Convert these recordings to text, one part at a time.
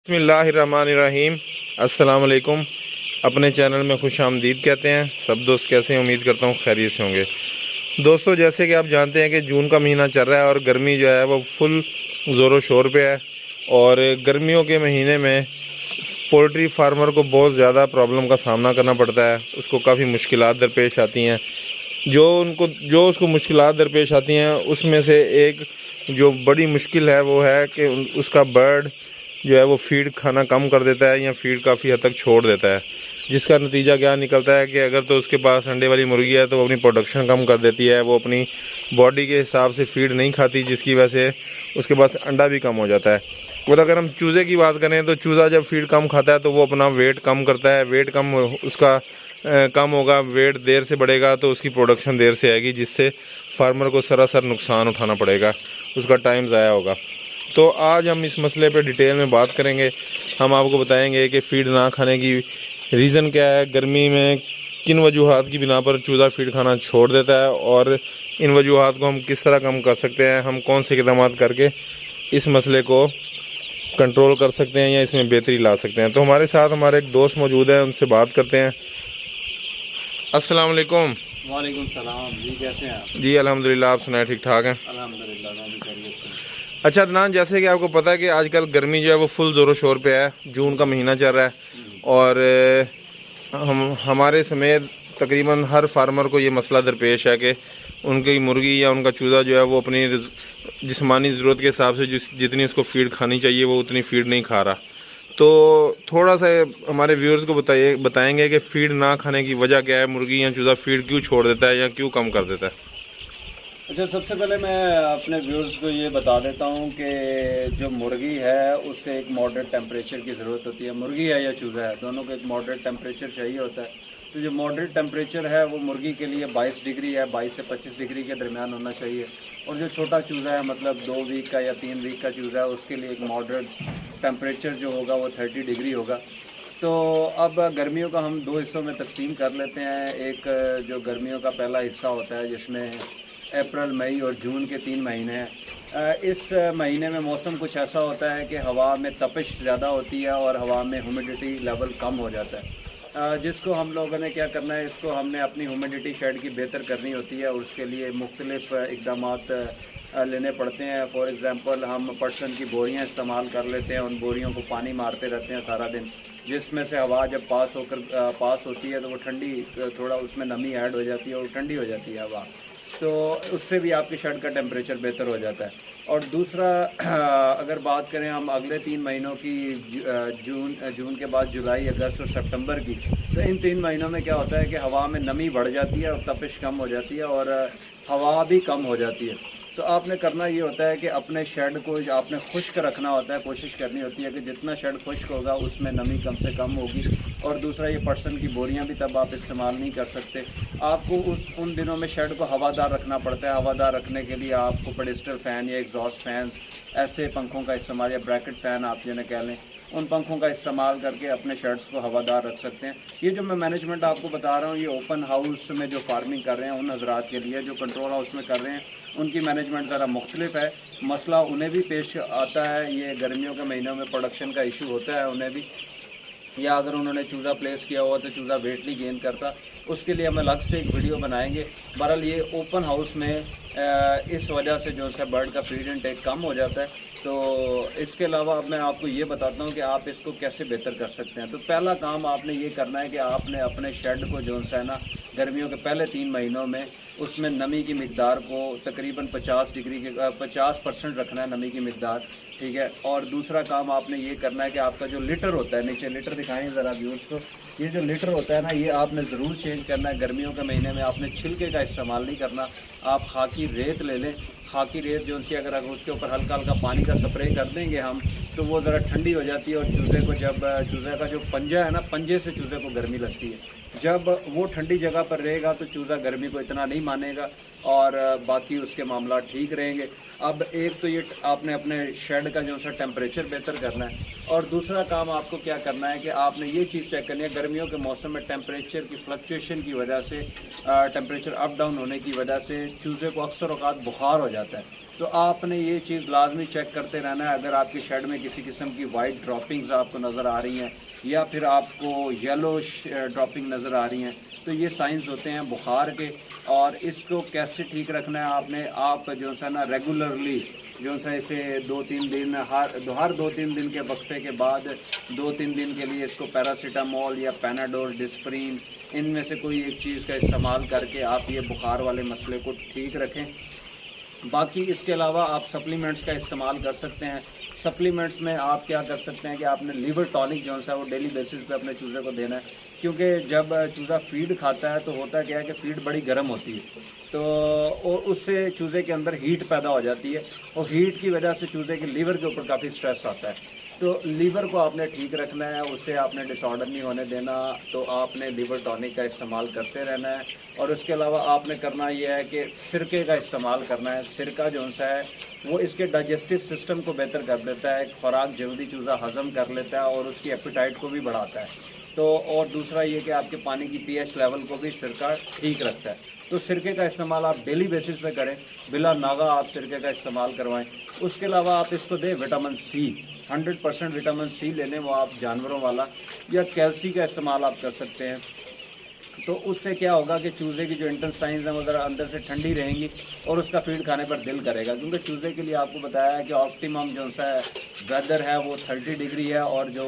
बिस्मिल्लाहिर्रहमानिर्रहीम। अस्सलाम वालेकुम। अपने चैनल में खुश आमदीद कहते हैं। सब दोस्त कैसे हैं? उम्मीद करता हूँ खैरियत से होंगे। दोस्तों, जैसे कि आप जानते हैं कि जून का महीना चल रहा है और गर्मी जो है वो फुल ज़ोरों शोर पे है। और गर्मियों के महीने में पोल्ट्री फार्मर को बहुत ज़्यादा प्रॉब्लम का सामना करना पड़ता है। उसको काफ़ी मुश्किलात दरपेश आती हैं। जो उसको मुश्किलात दरपेश आती हैं उसमें से एक जो बड़ी मुश्किल है वो है कि उसका बर्ड जो है वो फीड खाना कम कर देता है या फीड काफ़ी हद तक छोड़ देता है। जिसका नतीजा क्या निकलता है कि अगर तो उसके पास अंडे वाली मुर्गी है तो वो अपनी प्रोडक्शन कम कर देती है। वो अपनी बॉडी के हिसाब से फीड नहीं खाती, जिसकी वजह से उसके पास अंडा भी कम हो जाता है। और अगर हम चूज़े की बात करें तो चूज़ा जब फीड कम खाता है तो वो अपना वेट कम करता है। वेट कम उसका कम होगा, वेट देर से बढ़ेगा तो उसकी प्रोडक्शन देर से आएगी, जिससे फार्मर को सरासर नुकसान उठाना पड़ेगा, उसका टाइम ज़ाया होगा। तो आज हम इस मसले पे डिटेल में बात करेंगे। हम आपको बताएंगे कि फ़ीड ना खाने की रीज़न क्या है, गर्मी में किन वजूहात की बिना पर चूज़ा फ़ीड खाना छोड़ देता है और इन वजूहात को हम किस तरह कम कर सकते हैं, हम कौन से इक़दाम करके इस मसले को कंट्रोल कर सकते हैं या इसमें बेहतरी ला सकते हैं। तो हमारे साथ हमारे एक दोस्त मौजूद हैं, उनसे बात करते हैं। अस्सलाम वालेकुम। वालेकुम सलाम जी, कैसे हैं आप? जी अल्हम्दुलिल्लाह, आप सुनाए ठीक ठाक हैं? अल्हम्दुलिल्लाह मैं भी खैरियत से हूँ। अच्छा अदनान, जैसे कि आपको पता है कि आजकल गर्मी जो है वो फुल ज़ोरों शोर पे है। जून का महीना चल रहा है और हमारे समेत तकरीबन हर फार्मर को ये मसला दरपेश है कि उनकी मुर्गी या उनका चूज़ा जो है वो अपनी जिस्मानी ज़रूरत के हिसाब से जितनी उसको फ़ीड खानी चाहिए वो उतनी फ़ीड नहीं खा रहा। तो थोड़ा सा हमारे व्यूअर्स को बताएंगे कि फ़ीड ना खाने की वजह क्या है, मुर्गी या चूज़ा फ़ीड क्यों छोड़ देता है या क्यों कम कर देता है। अच्छा, सबसे पहले मैं अपने व्यूअर्स को ये बता देता हूँ कि जो मुर्गी है उससे एक मॉडरेट टेम्परेचर की ज़रूरत होती है। मुर्गी है या चूज़ा है, दोनों को एक मॉडरेट टेम्परेचर चाहिए होता है। तो जो मॉडरेट टेम्परेचर है वो मुर्गी के लिए 22 डिग्री है, 22 से 25 डिग्री के दरमियान होना चाहिए। और जो छोटा चूज़ा है, मतलब 2 वीक का या 3 वीक का चूज़ा है, उसके लिए एक मॉडरेट टेम्परेचर जो होगा वो 30 डिग्री होगा। तो अब गर्मियों का हम 2 हिस्सों में तकसीम कर लेते हैं। एक जो गर्मियों का पहला हिस्सा होता है जिसमें अप्रैल, मई और जून के 3 महीने हैं। इस महीने में मौसम कुछ ऐसा होता है कि हवा में तपिश ज़्यादा होती है और हवा में ह्यूमिडिटी लेवल कम हो जाता है। जिसको हम लोगों ने क्या करना है, इसको हमने अपनी ह्यूमिडिटी शेड की बेहतर करनी होती है और उसके लिए मुख्तलिफ इक़दामात लेने पड़ते हैं। फॉर एग्ज़ाम्पल, हम पटसन की बोरियां इस्तेमाल कर लेते हैं, उन बोरियों को पानी मारते रहते हैं सारा दिन, जिसमें से हवा जब पास होती है तो वो ठंडी, थोड़ा उसमें नमी ऐड हो जाती है और ठंडी हो जाती है हवा, तो उससे भी आपकी शेड का टेम्परेचर बेहतर हो जाता है। और दूसरा, अगर बात करें हम अगले 3 महीनों की, जून के बाद जुलाई, अगस्त और सितंबर की, तो इन 3 महीनों में क्या होता है कि हवा में नमी बढ़ जाती है और तपिश कम हो जाती है और हवा भी कम हो जाती है। तो आपने करना ये होता है कि अपने शेड को आपने खुश्क रखना होता है। कोशिश करनी होती है कि जितना शेड खुश्क होगा उसमें नमी कम से कम होगी। और दूसरा, ये पटसन की बोरियां भी तब आप इस्तेमाल नहीं कर सकते। आपको उन दिनों में शेड को हवादार रखना पड़ता है। हवादार रखने के लिए आपको पेडिस्टल फ़ैन या एग्जॉस्ट फैन, ऐसे पंखों का इस्तेमाल, या ब्रैकेट फ़ैन आप जिन्हें कह लें, उन पंखों का इस्तेमाल करके अपने शेड्स को हवादार रख सकते हैं। ये जो मैं मैनेजमेंट आपको बता रहा हूँ, ये ओपन हाउस में जो फार्मिंग कर रहे हैं उन हजरात के लिए, जो कंट्रोल हाउस में कर रहे हैं उनकी मैनेजमेंट ज़रा मुख्तलिफ है। मसला उन्हें भी पेश आता है, ये गर्मियों के महीनों में प्रोडक्शन का इशू होता है उन्हें भी, या अगर उन्होंने चूज़ा प्लेस किया हुआ तो चूज़ा वेट नहीं गेन करता, उसके लिए हम अलग से एक वीडियो बनाएंगे। बहरहाल ये ओपन हाउस में इस वजह से जो है बर्ड का फीड इनटेक कम हो जाता है। तो इसके अलावा अब मैं आपको ये बताता हूँ कि आप इसको कैसे बेहतर कर सकते हैं। तो पहला काम आपने ये करना है कि आपने अपने शेड को जो है ना, गर्मियों के पहले 3 महीनों में उसमें नमी की मिकदार को तकरीबन 50 डिग्री के 50% रखना है नमी की मिकदार, ठीक है। और दूसरा काम आपने ये करना है कि आपका जो लिटर होता है, नीचे लिटर दिखाएं ज़रा व्यूअर्स को, ये जो लिटर होता है ना, ये आपने ज़रूर चेंज करना है। गर्मियों के महीने में आपने छिलके का इस्तेमाल नहीं करना। आप खाकी रेत ले लें। खाकी रेत जो सी, अगर उसके ऊपर हल्का हल्का पानी का स्प्रे कर देंगे हम, तो वो ज़रा ठंडी हो जाती है और चूज़े को, जब चूज़े का जो पंजा है ना, पंजे से चूज़े को गर्मी लगती है। जब वो ठंडी जगह पर रहेगा तो चूज़ा गर्मी को इतना नहीं मानेगा और बाकी उसके मामला ठीक रहेंगे। अब एक तो ये आपने अपने शेड का जो सा टेम्परेचर बेहतर करना है, और दूसरा काम आपको क्या करना है कि आपने ये चीज़ चेक करनी है, गर्मियों के मौसम में टेम्परेचर की फ्लक्चुएशन की वजह से, टेम्परेचर अप डाउन होने की वजह से चूज़े को अक्सर औक़ात बुखार हो जाता है। तो आपने ये चीज़ लाजमी चेक करते रहना है। अगर आपके शेड में किसी किस्म की वाइट ड्रॉपिंग्स आपको नज़र आ रही हैं या फिर आपको येलो ड्रॉपिंग नज़र आ रही हैं, तो ये साइंस होते हैं बुखार के। और इसको कैसे ठीक रखना है आपने, आप जो सा ना रेगुलरली जो सा इसे 2-3 दिन हर 2-3 दिन के वक्फे के बाद 2-3 दिन के लिए इसको पैरासीटामोल या पैनाडोल, डिस्प्रिन, इनमें से कोई एक चीज़ का इस्तेमाल करके आप ये बुखार वाले मसले को ठीक रखें। बाकी इसके अलावा आप सप्लीमेंट्स का इस्तेमाल कर सकते हैं। सप्लीमेंट्स में आप क्या कर सकते हैं कि आपने लीवर टॉनिक जो है वो डेली बेसिस पे अपने चूज़े को देना है, क्योंकि जब चूज़ा फीड खाता है तो होता क्या है कि फीड बड़ी गर्म होती है, तो और उससे चूज़े के अंदर हीट पैदा हो जाती है और हीट की वजह से चूज़े के लीवर के ऊपर काफ़ी स्ट्रेस आता है। तो लीवर को आपने ठीक रखना है, उससे आपने डिसऑर्डर नहीं होने देना, तो आपने लीवर टॉनिक का इस्तेमाल करते रहना है। और उसके अलावा आपने करना यह है कि सिरके का इस्तेमाल करना है। सिरका जो सा है वो इसके डाइजेस्टिव सिस्टम को बेहतर कर देता है, खुराक जल्दी चूज़ा हज़म कर लेता है और उसकी एपेटाइट को भी बढ़ाता है। तो और दूसरा ये कि आपके पानी की pH लेवल को भी सिरका ठीक रखता है। तो सिरके का इस्तेमाल आप डेली बेसिस पे करें, बिला नागा आप सिरके का इस्तेमाल करवाएं। उसके अलावा आप इसको दें विटामिन सी, 100% विटामिन सी ले लें, वो आप जानवरों वाला, या कैल्सी का इस्तेमाल आप कर सकते हैं। तो उससे क्या होगा कि चूज़े की जो इंटेस्टाइन्स हैं वो ज़रा अंदर से ठंडी रहेंगी और उसका फीड खाने पर दिल करेगा, क्योंकि चूज़े के लिए आपको बताया है कि ऑप्टिमम जो सा है वेदर है वो 30 डिग्री है और जो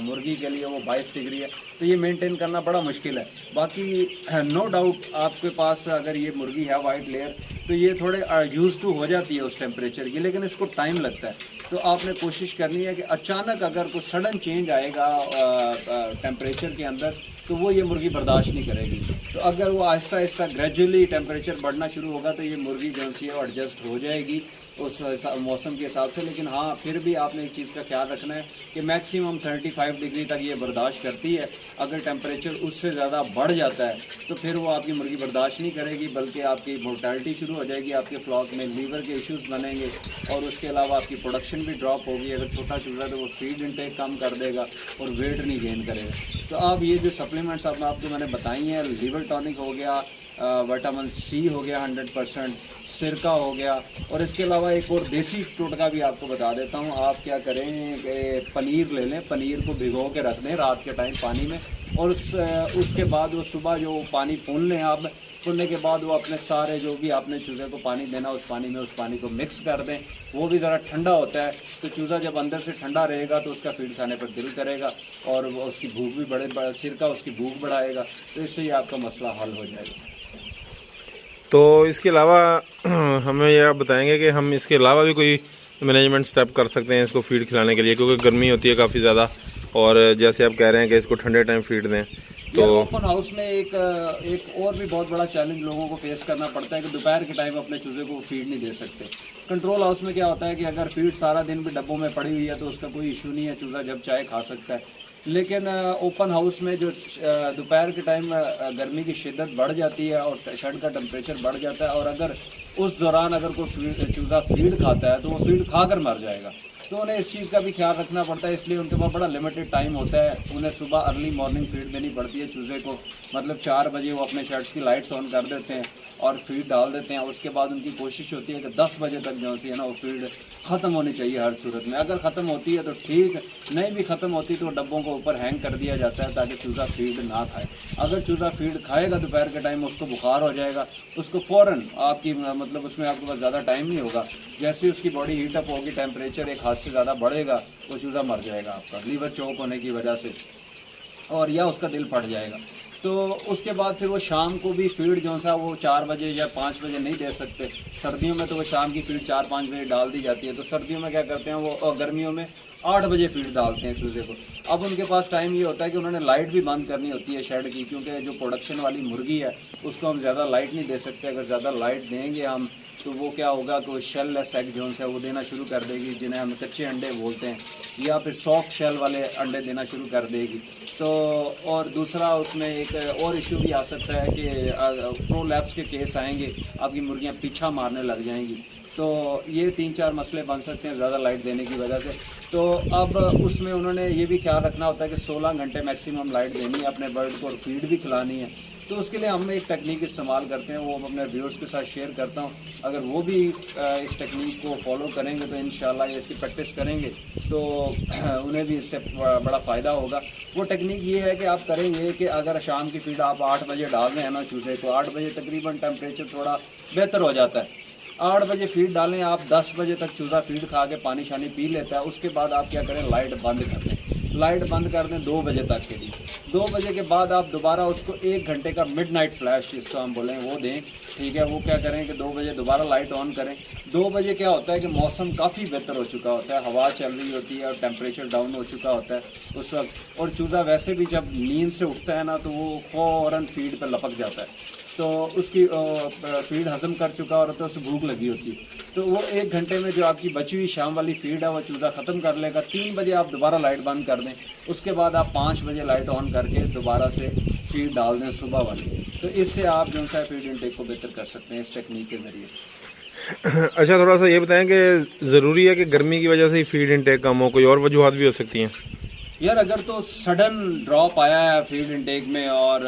मुर्गी के लिए वो 22 डिग्री है। तो ये मेंटेन करना बड़ा मुश्किल है। बाकी नो डाउट आपके पास अगर ये मुर्गी है वाइट लेयर, तो ये थोड़े यूज़ टू हो जाती है उस टेम्परेचर की, लेकिन इसको टाइम लगता है। तो आपने कोशिश करनी है कि अचानक अगर कोई सडन चेंज आएगा टेम्परेचर के अंदर, तो वो ये मुर्गी बर्दाश्त नहीं करेगी। तो अगर वो आहिस्ता आहिस्ता ग्रेजुअली टेम्परेचर बढ़ना शुरू होगा तो ये मुर्गी जो सी है वो एडजस्ट हो जाएगी उस मौसम के हिसाब से। लेकिन हाँ, फिर भी आपने एक चीज़ का ख्याल रखना है कि मैक्सिमम 35 डिग्री तक ये बर्दाश्त करती है। अगर टेम्परेचर उससे ज़्यादा बढ़ जाता है तो फिर वो आपकी मुर्गी बर्दाश्त नहीं करेगी, बल्कि आपकी मोर्टेलिटी शुरू हो जाएगी, आपके फ्लॉक में लीवर के इश्यूज़ बनेंगे और उसके अलावा आपकी प्रोडक्शन भी ड्रॉप होगी। अगर छोटा चूज़ा तो वो फीड इनटेक कम कर देगा और वेट नहीं गेन करेगा। तो आप ये जो सप्लीमेंट्स आपको मैंने बताई हैं, लीवर टॉनिक हो गया, विटामिन सी हो गया 100%, सिरका हो गया, और इसके अलावा एक और देसी टोटका भी आपको बता देता हूँ। आप क्या करें कि पनीर ले लें, पनीर को भिगो के रख दें रात के टाइम पानी में, और उसके बाद वो सुबह जो पानी पून लें आप, पुनने के बाद वो अपने सारे जो भी आपने चूज़े को पानी देना उस पानी में उस पानी को मिक्स कर दें। वो भी ज़रा ठंडा होता है, तो चूज़ा जब अंदर से ठंडा रहेगा तो उसका फीड खाने पर दिल करेगा और वो उसकी भूख भी सिरका उसकी भूख बढ़ाएगा। तो इससे ही आपका मसला हल हो जाएगा। तो इसके अलावा हमें ये आप बताएंगे कि हम इसके अलावा भी कोई मैनेजमेंट स्टेप कर सकते हैं इसको फीड खिलाने के लिए, क्योंकि गर्मी होती है काफ़ी ज़्यादा और जैसे आप कह रहे हैं कि इसको ठंडे टाइम फीड दें। तो ओपन हाउस में एक और भी बहुत बड़ा चैलेंज लोगों को फेस करना पड़ता है कि दोपहर के टाइम अपने चूज़े को फीड नहीं दे सकते। कंट्रोल हाउस में क्या होता है कि अगर फीड सारा दिन भी डब्बों में पड़ी हुई है तो उसका कोई इशू नहीं है, चूज़ा जब चाहे खा सकता है। लेकिन ओपन हाउस में जो दोपहर के टाइम गर्मी की शिद्दत बढ़ जाती है और शेड का टेम्परेचर बढ़ जाता है, और अगर उस दौरान अगर कोई चूज़ा फीड खाता है तो वो फीड खाकर मर जाएगा। तो उन्हें इस चीज़ का भी ख्याल रखना पड़ता है, इसलिए उनके पास बड़ा लिमिटेड टाइम होता है। उन्हें सुबह अर्ली मॉर्निंग फीड देनी पड़ती है चूज़े को, मतलब 4 बजे वो अपने शेड्स की लाइट्स ऑन कर देते हैं और फीड डाल देते हैं। उसके बाद उनकी कोशिश होती है कि 10 बजे तक जो है ना वो फीड ख़त्म होनी चाहिए हर सूरत में। अगर ख़त्म होती है तो ठीक, नहीं भी ख़त्म होती तो डब्बों को ऊपर हैंग कर दिया जाता है ताकि चूज़ा फीड ना खाए। अगर चूज़ा फीड खाएगा दोपहर के टाइम उसको बुखार हो जाएगा, उसको फ़ौरन आपकी मतलब उसमें आपके पास ज़्यादा टाइम नहीं होगा, जैसे उसकी बॉडी हीटअप होगी, टेम्परेचर एक हाथ से ज़्यादा बढ़ेगा, वो चूज़ा मर जाएगा आपका लीवर चौक होने की वजह से, और या उसका दिल फट जाएगा। तो उसके बाद फिर वो शाम को भी फीड जो सा वो 4 बजे या 5 बजे नहीं दे सकते। सर्दियों में तो वो शाम की फीड 4-5 बजे डाल दी जाती है। तो सर्दियों में क्या करते हैं वो, और गर्मियों में 8 बजे फीड डालते हैं चूज़े को। अब उनके पास टाइम ये होता है कि उन्होंने लाइट भी बंद करनी होती है शेड की, क्योंकि जो प्रोडक्शन वाली मुर्गी है उसको हम ज़्यादा लाइट नहीं दे सकते। अगर ज़्यादा लाइट देंगे हम तो वो क्या होगा कि वो शेल लेस एग जो है वो देना शुरू कर देगी, जिन्हें हम कच्चे अंडे बोलते हैं, या फिर सॉफ्ट शेल वाले अंडे देना शुरू कर देगी। तो और दूसरा उसमें एक और इशू भी आ सकता है कि प्रोलैप्स के केस आएंगे, आपकी मुर्गियाँ पीछा मारने लग जाएंगी। तो ये 3-4 मसले बन सकते हैं ज़्यादा लाइट देने की वजह से। तो अब उसमें उन्होंने ये भी ख्याल रखना होता है कि 16 घंटे मैक्सिमम लाइट देनी है अपने बर्ड को, और फीड भी खिलानी है। तो उसके लिए हम एक टेक्निक इस्तेमाल करते हैं, वो हम अपने व्यूअर्स के साथ शेयर करता हूँ। अगर वो भी इस टेक्निक को फॉलो करेंगे तो इंशाल्लाह ये इसकी प्रैक्टिस करेंगे तो उन्हें भी इससे बड़ा फ़ायदा होगा। वो टेक्निक ये है कि आप करें ये कि अगर शाम की फीड आप 8 बजे डाल रहे हैं ना चूज़े को, 8 बजे तकरीबन टेम्परेचर थोड़ा बेहतर हो जाता है। 8 बजे फीड डालें आप, 10 बजे तक चूज़ा फीड खा के पानी शानी पी लेता है। उसके बाद आप क्या करें, लाइट बंद कर दें, लाइट बंद कर दें 2 बजे तक के लिए। 2 बजे के बाद आप दोबारा उसको 1 घंटे का मिडनाइट फ्लैश जिसको हम बोलें वो दें, ठीक है। वो क्या करें कि 2 बजे दोबारा लाइट ऑन करें। 2 बजे क्या होता है कि मौसम काफ़ी बेहतर हो चुका होता है, हवा चल रही होती है और टेम्परेचर डाउन हो चुका होता है उस वक्त। और चूज़ा वैसे भी जब नींद से उठता है ना तो वो फ़ौरन फीड पर लपक जाता है, तो उसकी फीड हज़म कर चुका होता है, उसे भूख लगी होती है। तो वो 1 घंटे में जो आपकी बची हुई शाम वाली फीड है वो चूज़ा ख़त्म कर लेगा। 3 बजे आप दोबारा लाइट बंद कर दें, उसके बाद आप 5 बजे लाइट ऑन करके दोबारा से फीड डाल दें सुबह वाली। तो इससे आप जो है फीड इनटेक को बेहतर कर सकते हैं इस टेक्निक के ज़रिए। अच्छा, थोड़ा सा ये बताएं कि ज़रूरी है कि गर्मी की वजह से ही फीड इनटेक कम हो, कोई और वजूहत भी हो सकती हैं? यार अगर तो सडन ड्रॉप आया है फीड इनटेक में और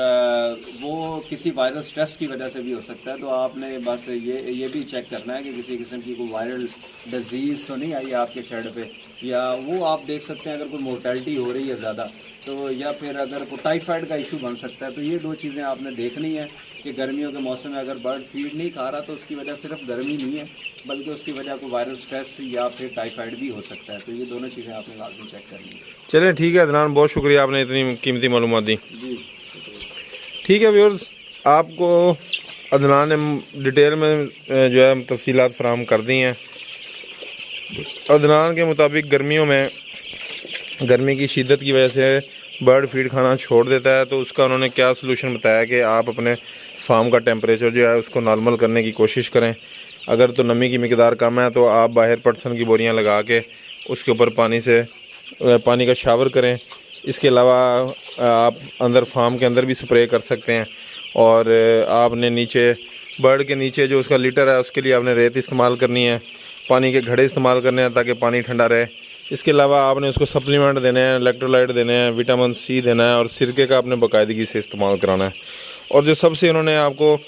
वो किसी वायरल स्ट्रेस की वजह से भी हो सकता है, तो आपने बस ये भी चेक करना है कि किसी किस्म की कोई वायरल डिजीज़ तो नहीं आई आपके शेड पे, या वो आप देख सकते हैं अगर कोई मोर्टेलिटी हो रही है ज़्यादा तो, या फिर अगर कोई टाइफाइड का इशू बन सकता है। तो ये 2 चीज़ें आपने देखनी है कि गर्मियों के मौसम में अगर बर्ड फीड नहीं खा रहा तो उसकी वजह सिर्फ गर्मी नहीं है बल्कि उसकी वजह को वायरल स्ट्रेस या फिर टाइफाइड भी हो सकता है। तो ये दोनों चीज़ें आपने लाजमी चेक करनी है। चलें ठीक है अदनान, बहुत शुक्रिया, आपने इतनी कीमती मालूमात दी। जी ठीक है व्यूअर्स, आपको अदनान ने डिटेल में जो है तफसीलात फराहम कर दी हैं। अदनान के मुताबिक गर्मियों में गर्मी की शिद्दत की वजह से बर्ड फीड खाना छोड़ देता है, तो उसका उन्होंने क्या सलूशन बताया कि आप अपने फार्म का टेम्परेचर जो है उसको नॉर्मल करने की कोशिश करें। अगर तो नमी की मिकदार कम है तो आप बाहर पटसन की बोरियां लगा के उसके ऊपर पानी का शावर करें। इसके अलावा आप अंदर फार्म के अंदर भी स्प्रे कर सकते हैं, और आपने नीचे बर्ड के नीचे जो उसका लीटर है उसके लिए आपने रेत इस्तेमाल करनी है, पानी के घड़े इस्तेमाल करने हैं ताकि पानी ठंडा रहे। इसके अलावा आपने उसको सप्लीमेंट देने हैं, इलेक्ट्रोलाइट देने हैं, विटामिन सी देना है और सिरके का आपने बाकायदगी से इस्तेमाल कराना है। और जो सबसे उन्होंने आपको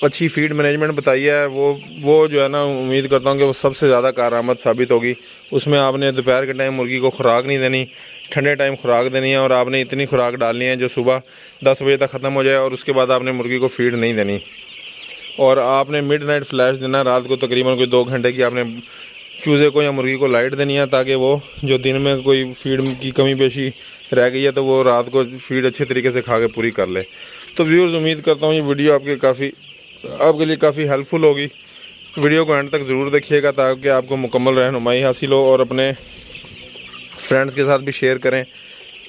अच्छी फीड मैनेजमेंट बताई है वो जो है ना, उम्मीद करता हूँ कि वो सबसे ज़्यादा कारआमद साबित होगी। उसमें आपने दोपहर के टाइम मुर्गी को खुराक नहीं देनी, ठंडे टाइम खुराक देनी है, और आपने इतनी खुराक डालनी है जो सुबह 10 बजे तक ख़त्म हो जाए, और उसके बाद आपने मुर्गी को फीड नहीं देनी। और आपने मिडनाइट फ्लैश देना, रात को तकरीबन कोई 2 घंटे की आपने चूज़े को या मुर्गी को लाइट देनी है ताकि वो जो दिन में कोई फीड की कमी पेशी रह गई है तो वो रात को फीड अच्छे तरीके से खा के पूरी कर ले। तो व्यूअर्स, उम्मीद करता हूँ ये वीडियो आपके लिए काफ़ी हेल्पफुल होगी। वीडियो को एंड तक ज़रूर देखिएगा ताकि आपको मुकम्मल रहनुमाई हासिल हो, और अपने फ्रेंड्स के साथ भी शेयर करें।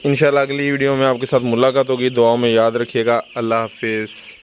इंशाल्लाह अगली वीडियो में आपके साथ मुलाकात होगी। दुआओं में याद रखिएगा। अल्लाह हाफिज़।